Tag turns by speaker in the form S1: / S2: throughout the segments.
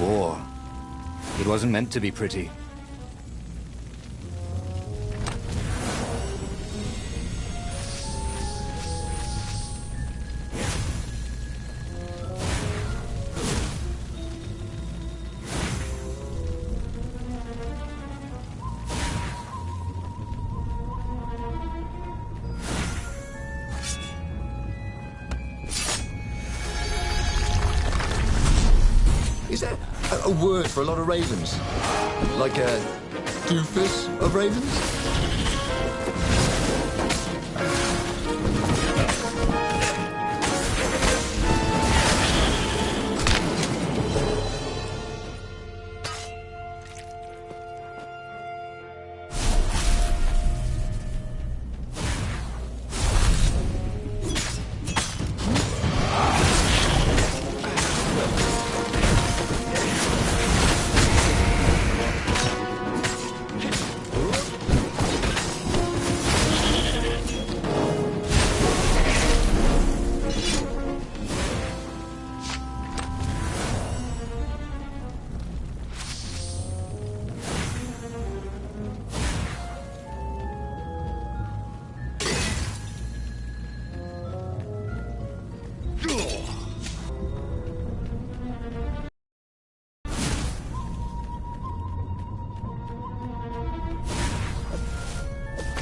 S1: war. It wasn't meant to be pretty.
S2: Is there a word for a lot of ravens? Like a doofus of ravens?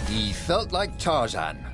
S1: He felt like Tarzan.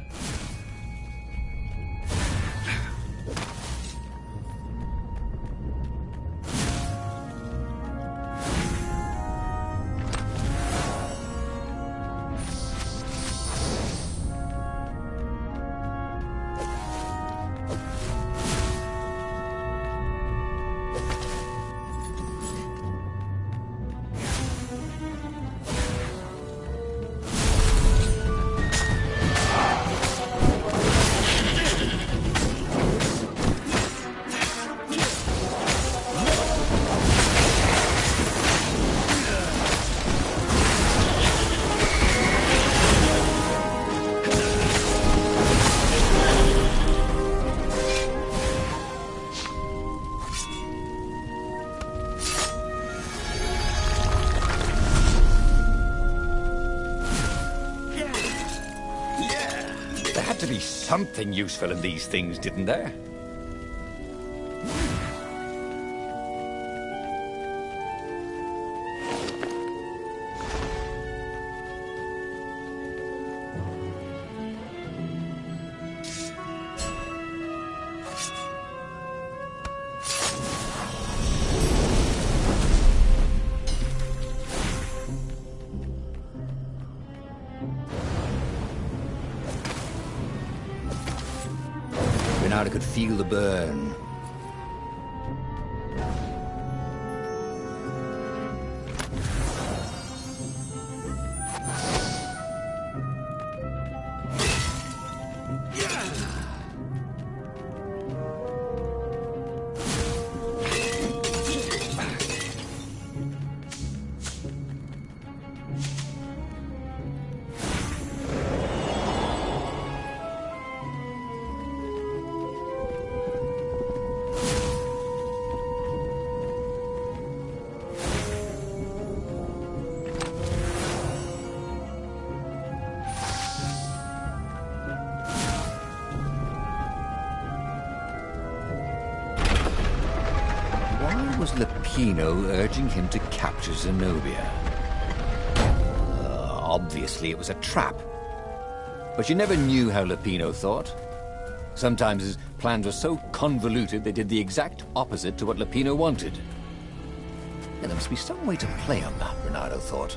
S1: There had to be something useful in these things, didn't there? Bernardo could feel the burn. Why was Lupino urging him to capture Zenobia? Obviously it was a trap. But you never knew how Lupino thought. Sometimes his plans were so convoluted they did the exact opposite to what Lupino wanted. And there must be some way to play on that, Bernardo thought.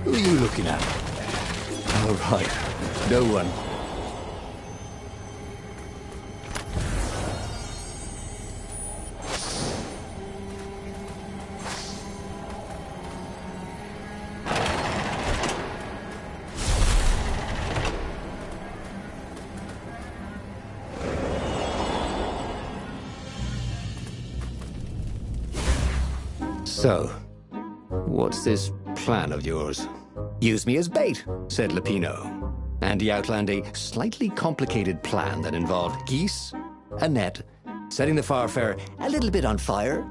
S1: Who are you looking at? Oh, right. No one. So, what's this
S3: plan of yours. Use me as bait, said Lupino. And he outlined a slightly complicated plan that involved geese, a net, setting the Farfarer a little bit on fire,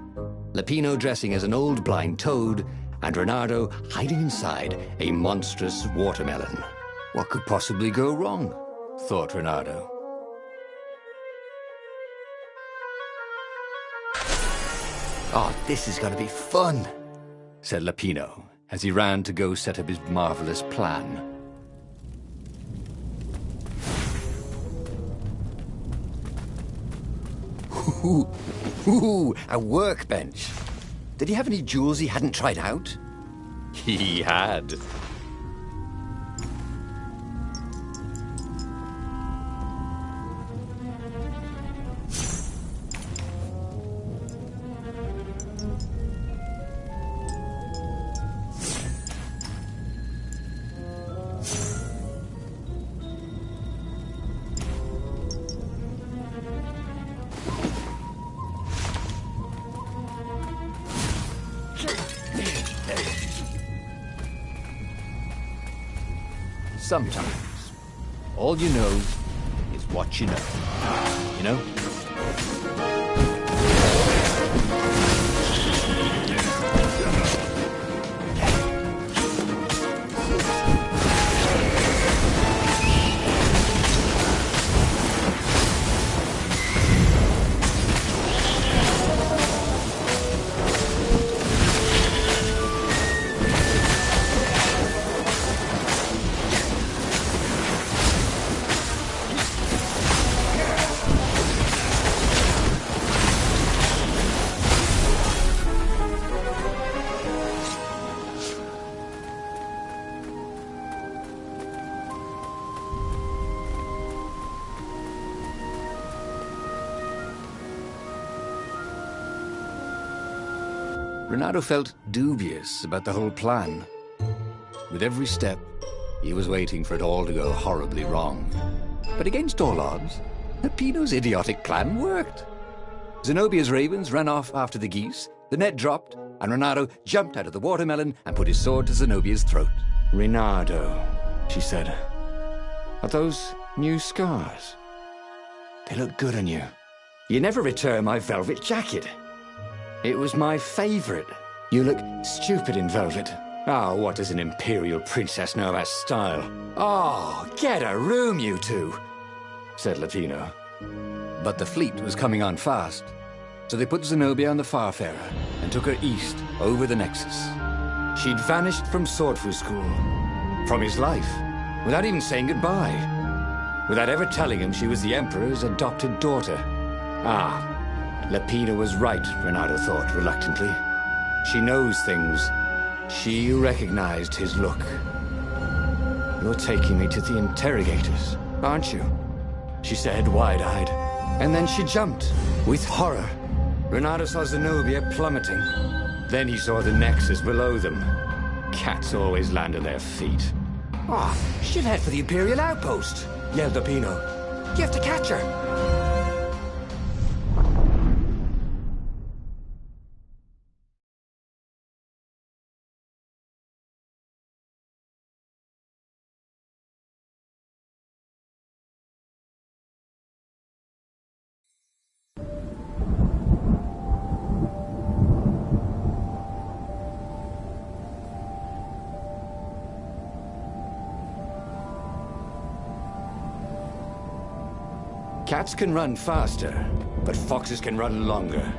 S3: Lupino dressing as an old blind toad, and Reynardo hiding inside a monstrous watermelon.
S1: What could possibly go wrong? Thought Reynardo. Oh, this is going to be fun, said Lupino, as he ran to go set up his marvelous plan. Ooh, a workbench. Did he have any jewels he hadn't tried out? He had. Sometimes, all you know is what you know. You know? Reynardo felt dubious about the whole plan. With every step, he was waiting for it all to go horribly wrong. But against all odds, Lupino's idiotic plan worked. Zenobia's ravens ran off after the geese, the net dropped, and Reynardo jumped out of the watermelon and put his sword to Zenobia's throat.
S3: Reynardo, she said, are those new scars? They look good on you. You never returned my velvet jacket. It was my favorite. You look stupid in velvet. Oh, what does an imperial princess know about style? Oh, get a room, you two, said Lupino.
S1: But the fleet was coming on fast, so they put Zenobia on the Farfarer and took her east over the Nexus.
S3: She'd vanished from Swordfu School, from his life, without even saying goodbye, without ever telling him she was the Emperor's adopted daughter. Ah, Lupino was right, Reynardo thought reluctantly. She knows things. She recognized his look. You're taking me to the interrogators, aren't you? She said, wide-eyed. And then she jumped, with horror. Reynardo saw Zenobia plummeting. Then he saw the Nexus below them. Cats always land on their feet.
S4: Ah, she'll head for the Imperial outpost, yelled Lupino. You have to catch her.
S3: Cats can run faster, but foxes can run longer.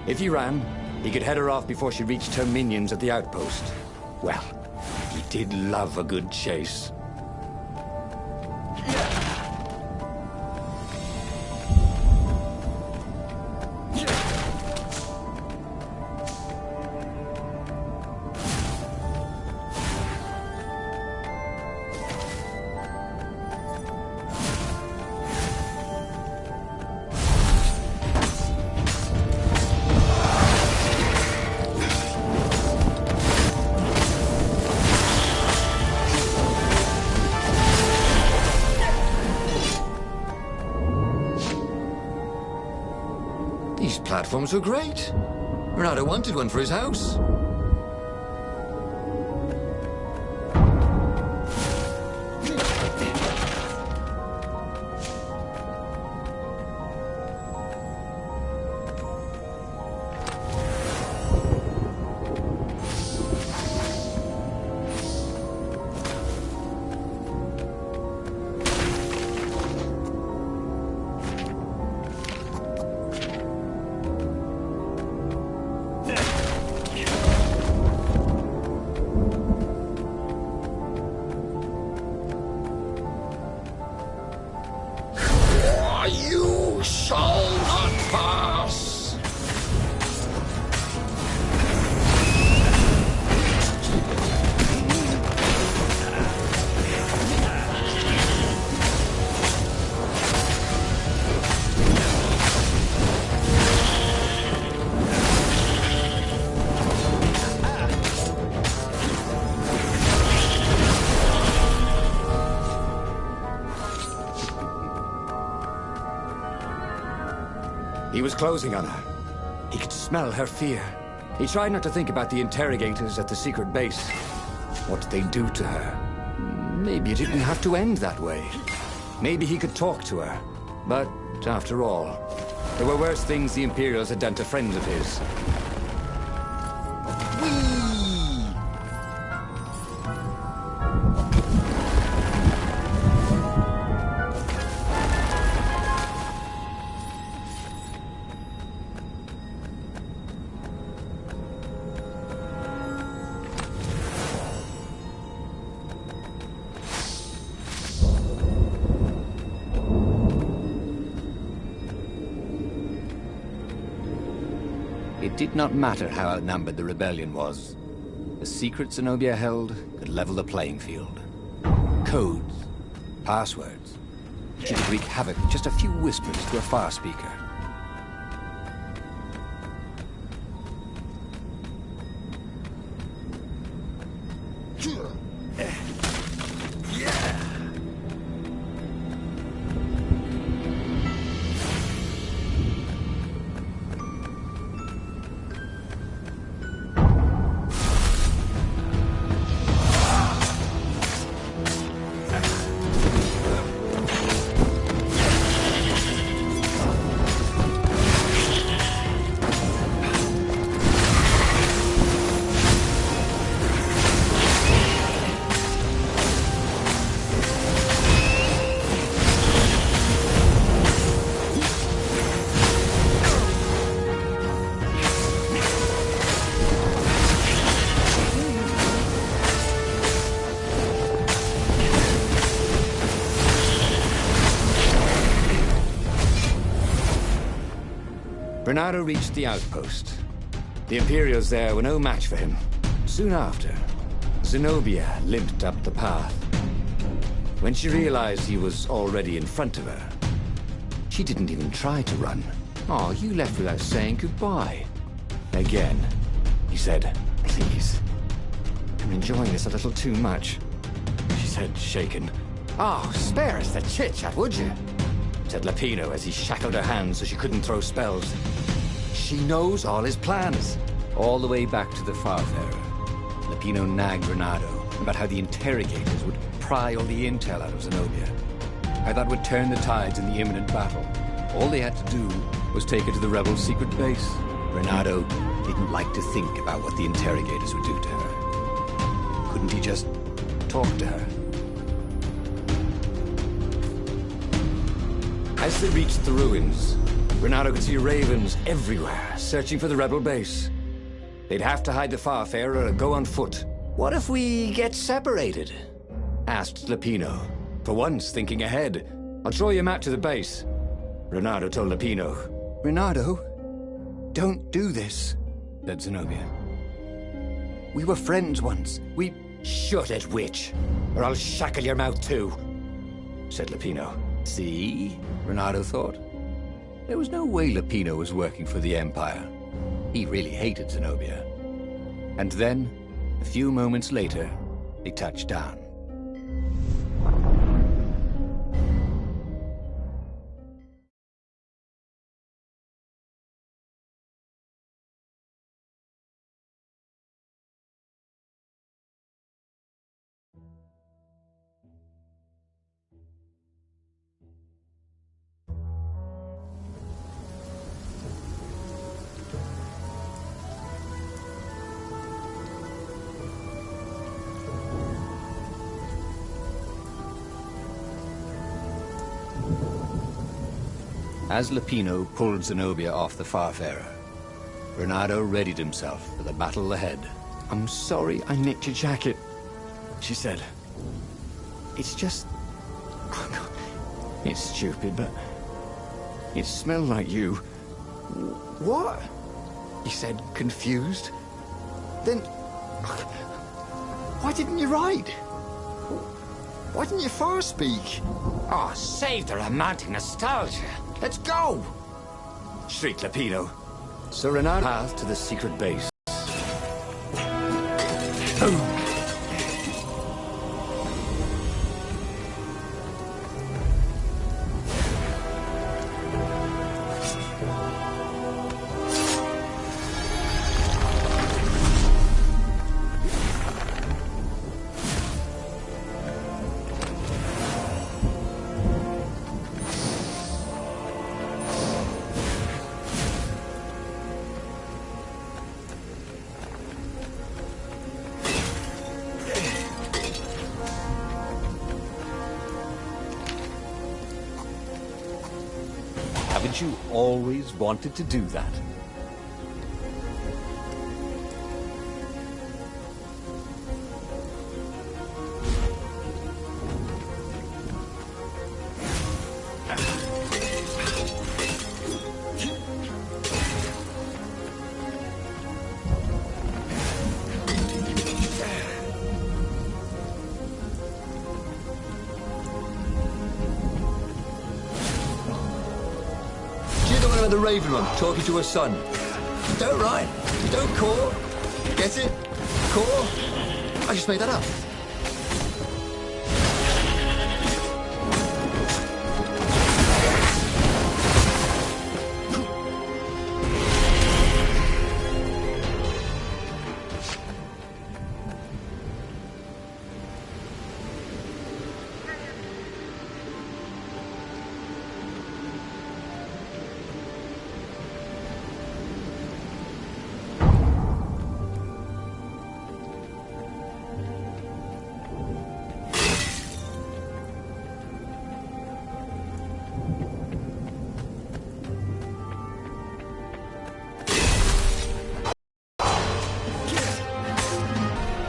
S3: If he ran, he could head her off before she reached her minions at the outpost. Well, he did love a good chase.
S2: These platforms were great. Reynardo wanted one for his house.
S3: He was closing on her. He could smell her fear. He tried not to think about the interrogators at the secret base. What did they do to her? Maybe it didn't have to end that way. Maybe he could talk to her. But, after all, there were worse things the Imperials had done to friends of his.
S1: It did not matter how outnumbered the rebellion was. The secret Zenobia held could level the playing field. Codes, passwords. She could wreak havoc with just a few whispers to a far speaker.
S3: Bernardo reached the outpost. The Imperials there were no match for him. Soon after, Zenobia limped up the path. When she realized he was already in front of her, she didn't even try to run. "Oh, you left without saying goodbye." Again, he said, "Please, I'm enjoying this a little too much," she said, shaken. "Oh, spare us the chit-chat, would you?" said Lapino as he shackled her hands so she couldn't throw spells. "She knows all his plans."
S1: All the way back to the Farfarer, Lapino nagged Renato about how the interrogators would pry all the intel out of Zenobia. How that would turn the tides in the imminent battle. All they had to do was take her to the rebels' secret base. Renato didn't like to think about what the interrogators would do to her. Couldn't he just talk to her?
S3: As they reached the ruins, Renato could see ravens everywhere, searching for the rebel base. They'd have to hide the Farfarer or go on foot. "What if we get separated?" asked Lapino, for once thinking ahead. "I'll draw you a map to the base," Renato told Lapino.
S1: "Renato, don't do this," said Zenobia. "We were friends once. We..."
S3: "Shut it, witch, or I'll shackle your mouth too," said Lapino.
S1: See? Renato thought. There was no way Lapino was working for the Empire. He really hated Zenobia. And then, a few moments later, they touched down. As Lapino pulled Zenobia off the Farfarer, Renato readied himself for the battle ahead.
S3: "I'm sorry I nicked your jacket," she said. "It's just... It's stupid, but it smelled like you." "What?" he said, confused. "Then... why didn't you ride? Why didn't you far speak?" "Oh, save the romantic nostalgia. Let's go!" shrieked Lapino. So Renato path to the secret base.
S1: Haven't you always wanted to do that?
S2: The Raven one, talking to her son. Don't rhyme. Don't call. Get it? Call? I just made that up.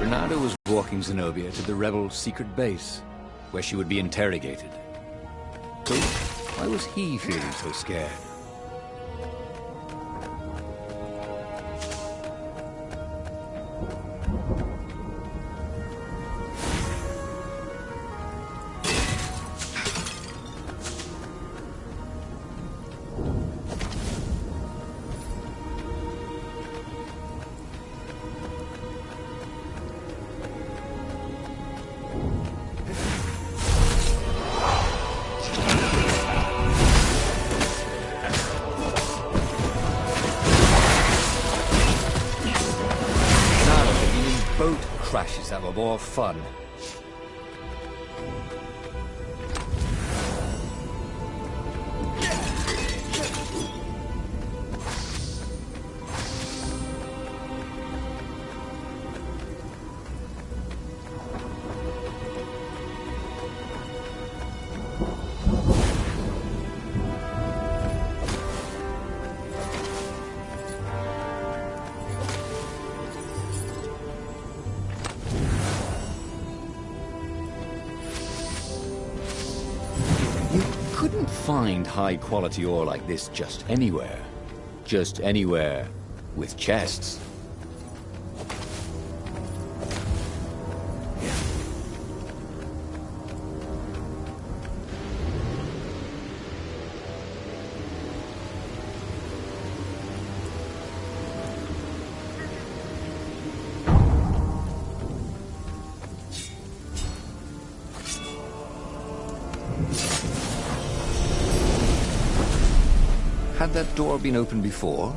S1: Bernardo was walking Zenobia to the rebel secret base, where she would be interrogated. So, why was he feeling so scared? Boat crashes that were more fun. Couldn't find high-quality ore like this just anywhere. Just anywhere with chests. Had that door been opened before?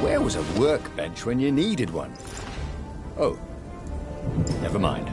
S1: Where was a workbench when you needed one? Oh, never mind.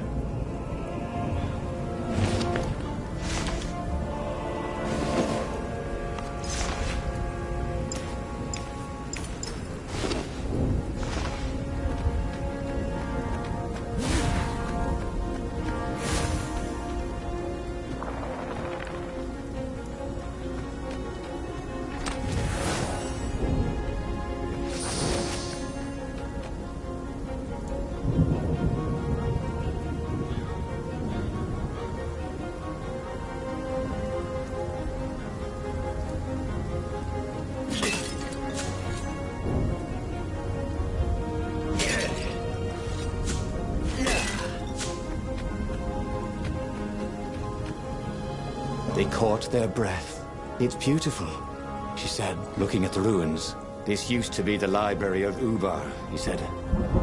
S1: They caught their breath.
S3: It's beautiful, she said, looking at the ruins. This used to be the library of Ubar, he said,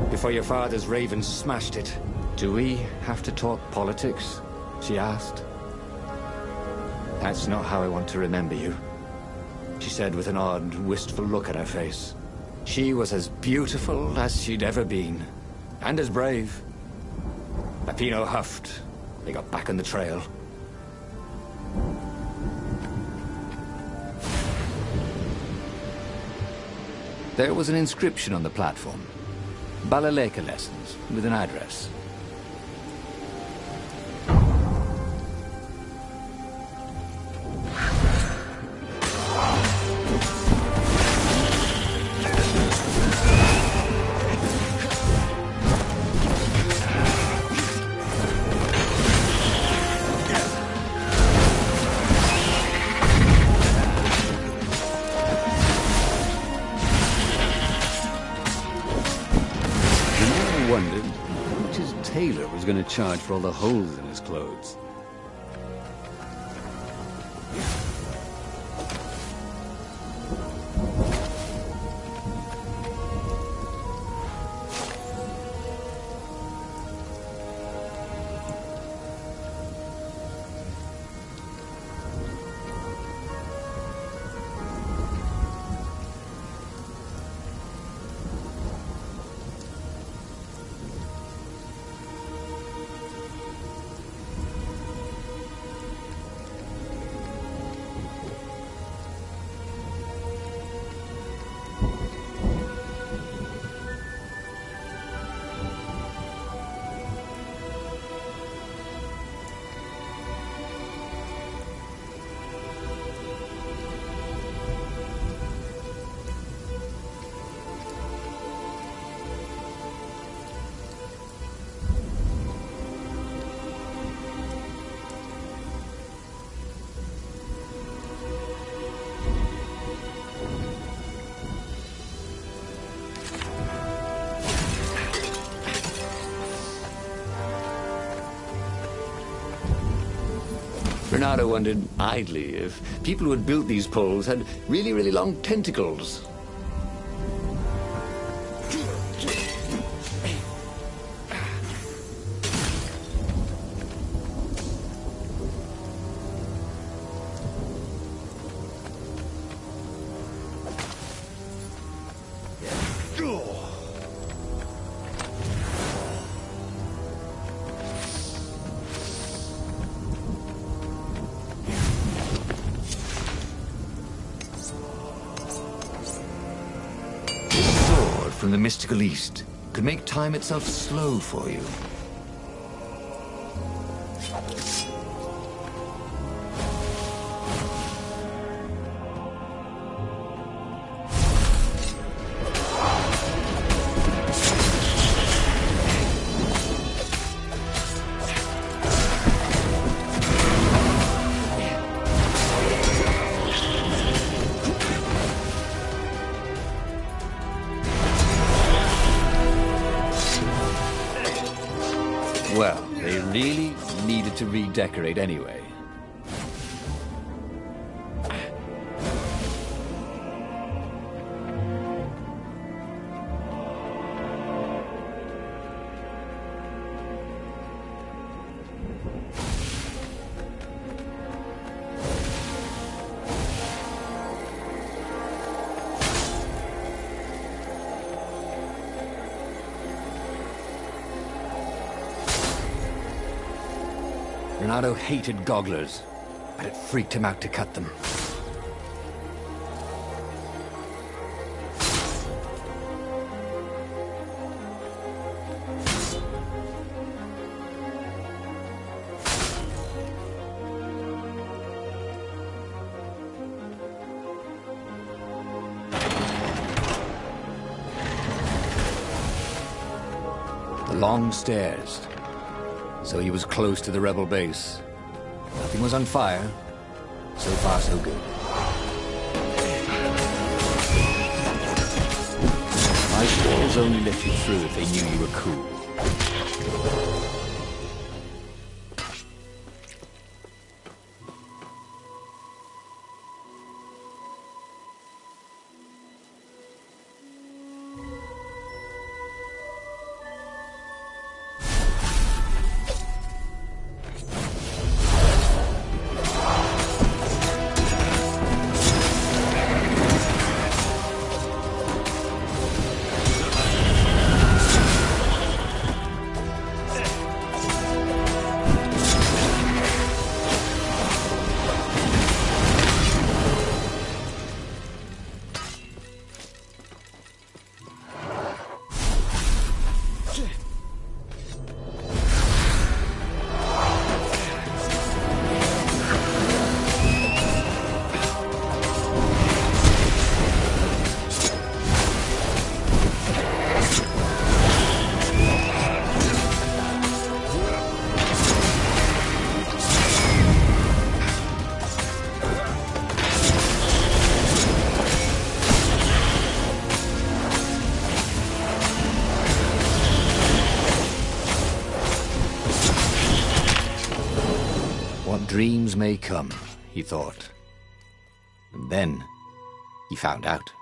S3: before your father's ravens smashed it. Do we have to talk politics? She asked. That's not how I want to remember you, she said with an odd, wistful look at her face. She was as beautiful as she'd ever been, and as brave. Lapino huffed. They got back on the trail.
S1: There was an inscription on the platform. Balaleka lessons, with an address. Wondered how much his tailor was going to charge for all the holes in his clothes. Bernardo wondered idly if people who had built these poles had really, really long tentacles. From the mystical East could make time itself slow for you. Well, they really needed to redecorate anyway. Renato hated gogglers, but it freaked him out to cut them. The long stairs. So he was close to the rebel base. Nothing was on fire. So far, so good. My walls only let you through if they knew you were cool. dreams may come, he thought. And then he found out.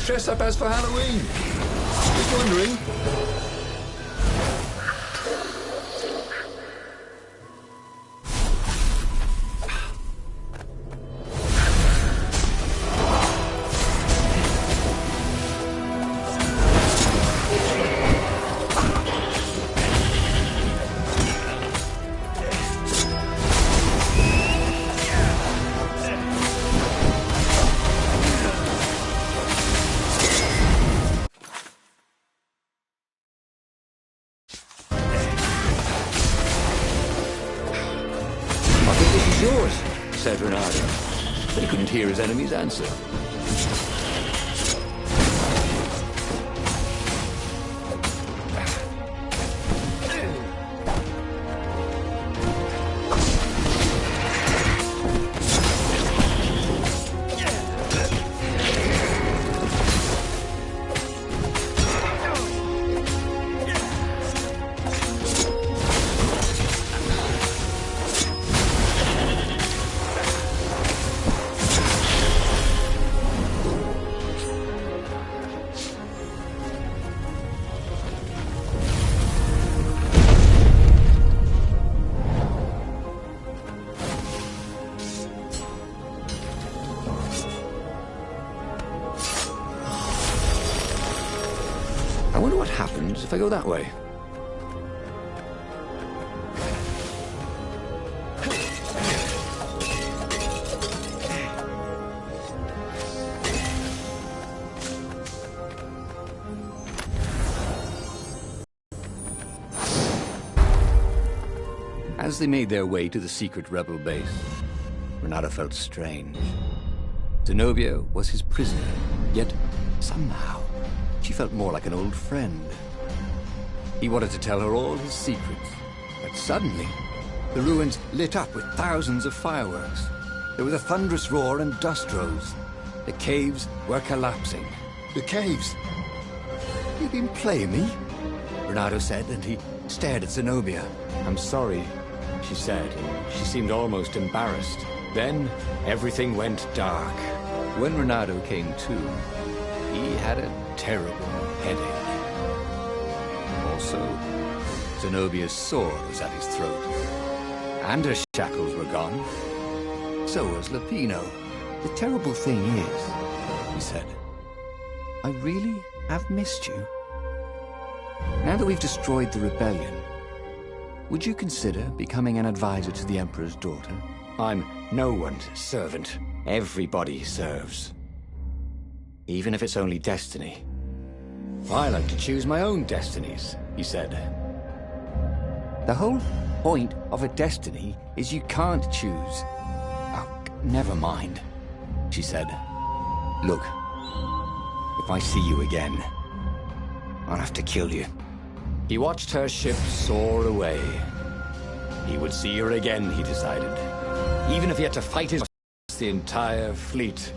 S2: Dress up as for Halloween? Just wondering.
S1: Yours, said Renato, but he couldn't hear his enemy's answer. I wonder what happens if I go that way. As they made their way to the secret rebel base, Renato felt strange. Zenobia was his prisoner, yet somehow she felt more like an old friend. He wanted to tell her all his secrets, but suddenly the ruins lit up with thousands of fireworks. There was a thunderous roar and dust rose. The caves were collapsing.
S2: The caves?
S1: You've been playing me? Renato said, and he stared at Zenobia.
S3: I'm sorry, she said. She seemed almost embarrassed. Then everything went dark.
S1: When Renato came to, he had a terrible headache. Also, Zenobia's sword was at his throat. And her shackles were gone. So was Lupino. The terrible thing is, he said, I really have missed you. Now that we've destroyed the rebellion, would you consider becoming an advisor to the Emperor's daughter?
S3: I'm no one's servant. Everybody serves. Even if it's only destiny. I like to choose my own destinies, he said.
S1: The whole point of a destiny is you can't choose. Oh, never mind, she said. Look, if I see you again, I'll have to kill you.
S3: He watched her ship soar away. He would see her again, he decided. Even if he had to fight the entire fleet.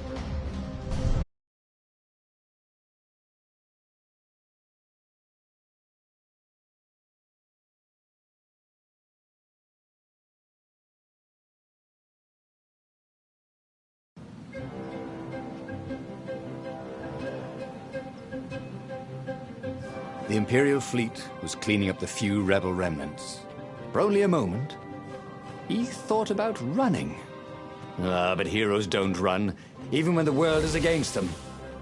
S1: The Imperial fleet was cleaning up the few rebel remnants. For only a moment, he thought about running.
S3: But heroes don't run, even when the world is against them.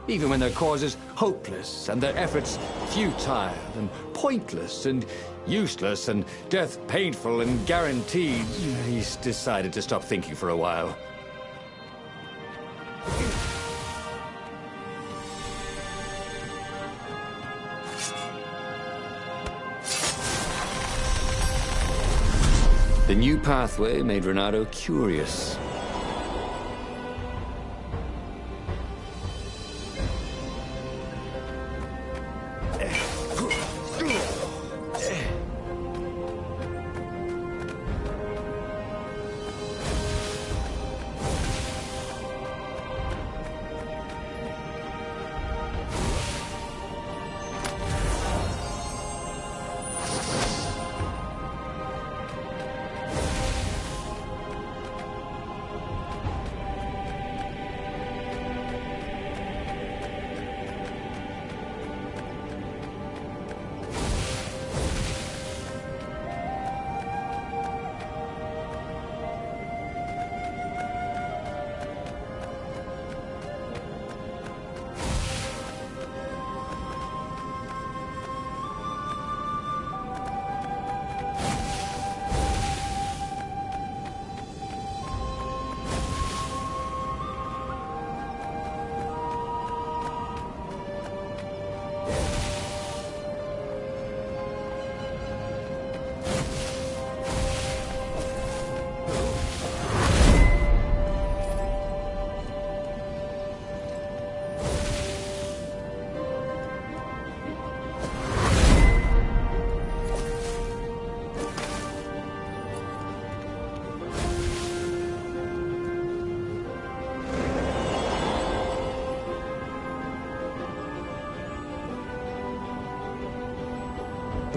S3: Even when their cause is hopeless, and their efforts futile, and pointless, and useless, and death painful and guaranteed. He's decided to stop thinking for a while. The new pathway made Renato curious.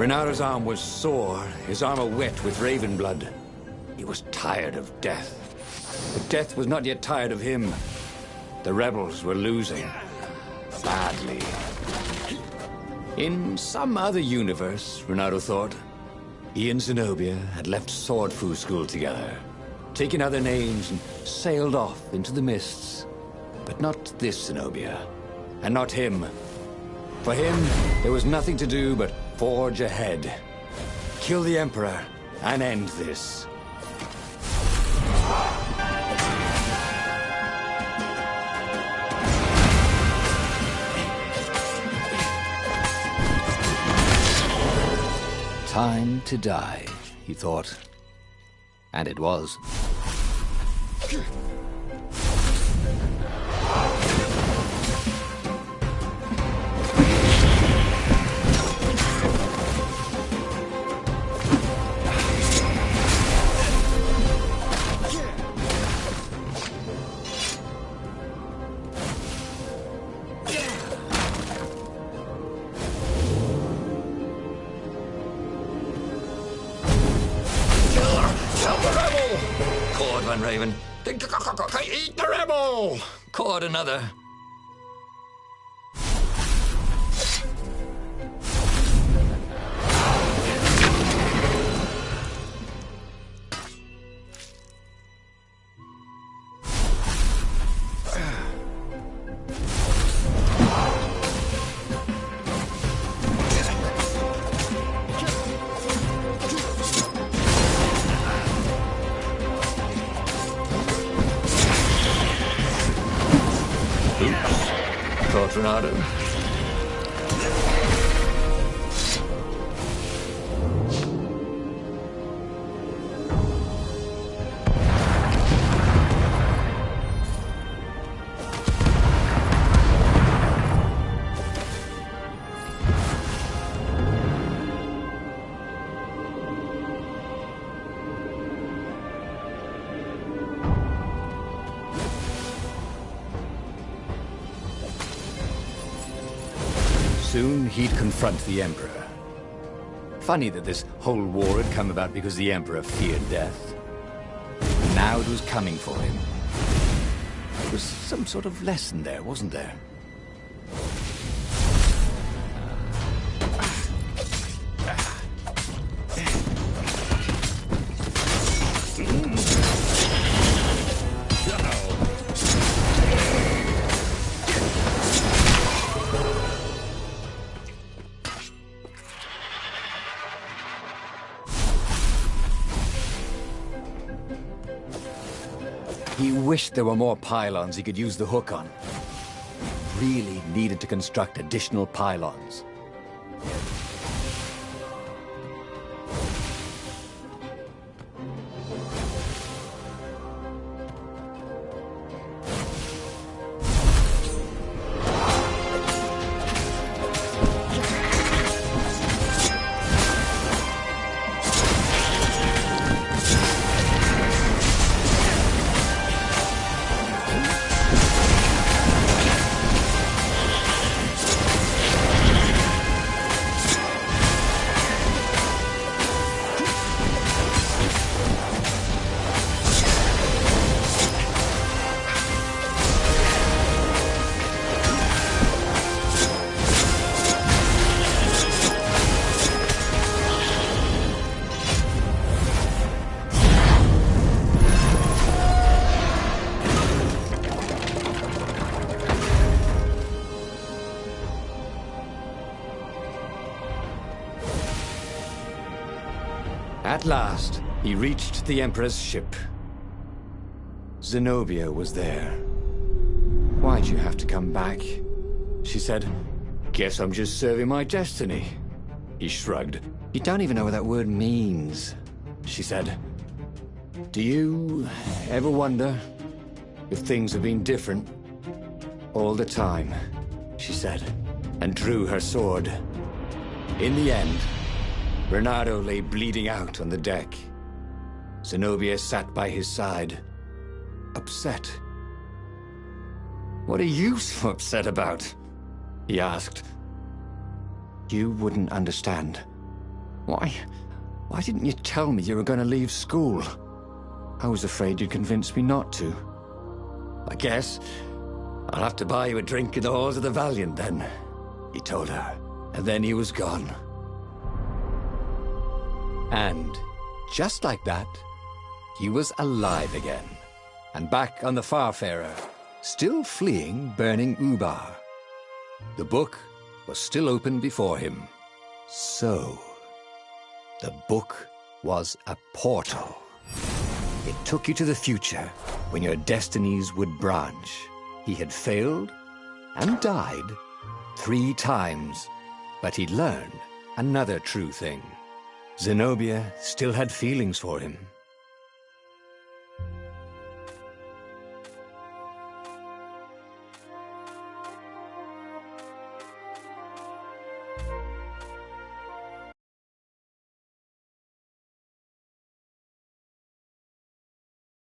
S3: Renato's arm was sore, his armor wet with raven blood. He was tired of death. But death was not yet tired of him. The rebels were losing. Badly. In some other universe, Renato thought, he and Zenobia had left Swordfu School together, taken other names and sailed off into the mists. But not this Zenobia, and not him. For him, there was nothing to do but forge ahead. Kill the Emperor and end this.
S1: Time to die, he thought. And it was.
S2: Raven. Eat the rebel! Caught another. Renato.
S1: Soon he'd confront the Emperor. Funny that this whole war had come about because the Emperor feared death. And now it was coming for him. There was some sort of lesson there, wasn't there? He wished there were more pylons he could use the hook on. Really needed to construct additional pylons.
S3: At last, he reached the Emperor's ship. Zenobia was there. "Why'd you have to come back?" she said. "Guess I'm just serving my destiny." He shrugged. "You don't even know what that word means," she said. "Do you ever wonder if things have been different all the time?" she said, and drew her sword. In the end, Bernardo lay bleeding out on the deck. Zenobia sat by his side, upset. "What are you so upset about?" he asked. "You wouldn't understand. Why didn't you tell me you were going to leave school? I was afraid you'd convince me not to." "I guess I'll have to buy you a drink in the halls of the Valiant then," he told her, and then he was gone.
S1: And just like that, he was alive again, and back on the Farfarer, still fleeing burning Ubar. The book was still open before him. So, the book was a portal. It took you to the future, when your destinies would branch. He had failed and died 3 times, but he'd learned another true thing. Zenobia still had feelings for him.